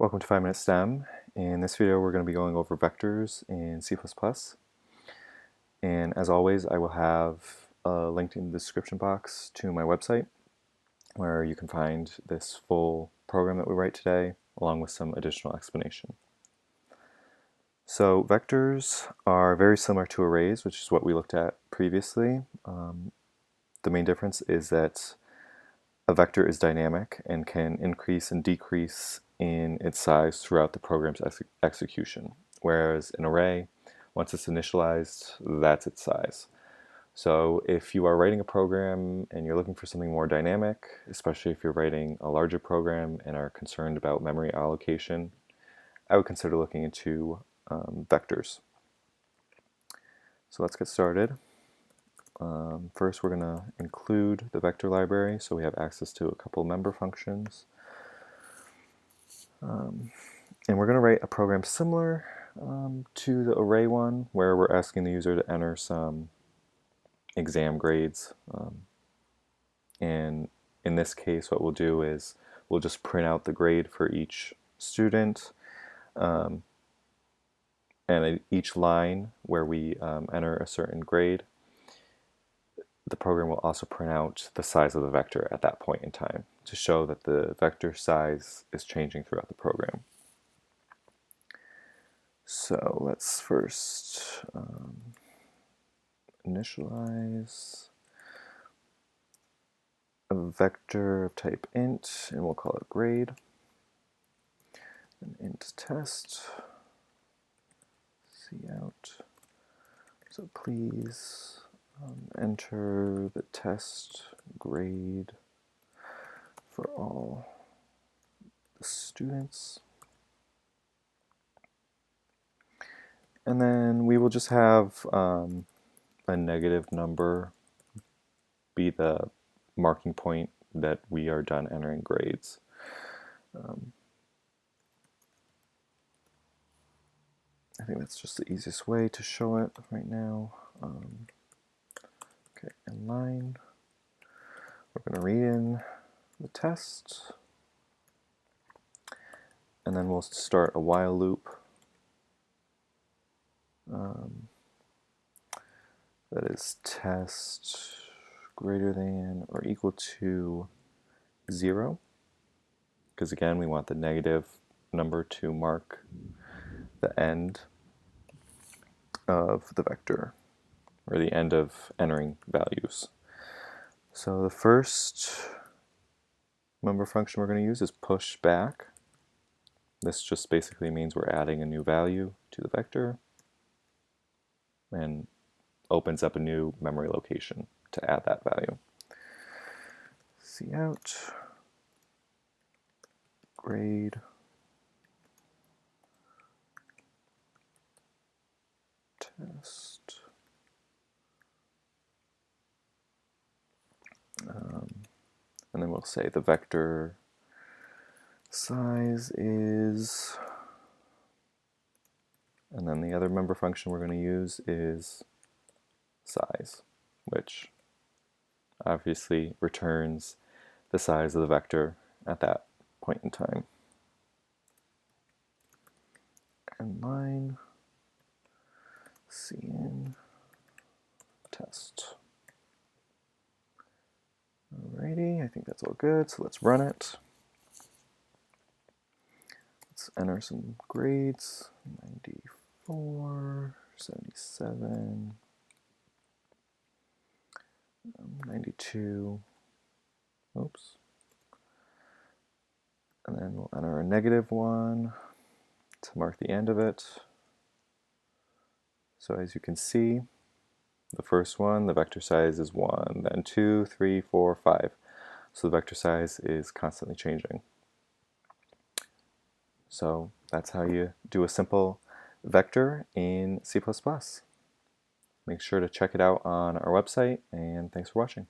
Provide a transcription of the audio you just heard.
Welcome to 5 Minute STEM. In this video we're going to be going over vectors in C++. And as always, I will have a link in the description box to my website where you can find this full program that we write today along with some additional explanation. So vectors are very similar to arrays, which is what we looked at previously. The main difference is that a vector is dynamic and can increase and decrease in its size throughout the program's execution, whereas an array, once it's initialized, that's its size. So if you are writing a program and you're looking for something more dynamic, especially if you're writing a larger program and are concerned about memory allocation, I would consider looking into vectors. So let's get started. First, we're going to include the vector library, so we have access to a couple member functions. And we're going to write a program similar to the array one, where we're asking the user to enter some exam grades. And in this case, what we'll do is we'll just print out the grade for each student. And at each line where we enter a certain grade, the program will also print out the size of the vector at that point in time to show that the vector size is changing throughout the program. So let's first initialize a vector of type int, and we'll call it grade. An int test, cout. So please enter the test grade for all the students. And then we will just have a negative number be the marking point that we are done entering grades. I think that's just the easiest way to show it right now. Okay, in line, we're going to read in the test, and then we'll start a while loop. That is test greater than or equal to 0, because again we want the negative number to mark the end of the vector, or the end of entering values. So the first member function we're going to use is push back. This just basically means we're adding a new value to the vector and opens up a new memory location to add that value. Cout grade test. And then we'll say the vector size is, and then the other member function we're going to use is size, which obviously returns the size of the vector at that point in time. And line cin test. Alrighty, I think that's all good, so let's run it. Let's enter some grades, 94, 77, 92, oops. And then we'll enter a -1 to mark the end of it. So as you can see, the first one, the vector size is 1, then 2, 3, 4, 5. So the vector size is constantly changing. So that's how you do a simple vector in C++. Make sure to check it out on our website, and thanks for watching.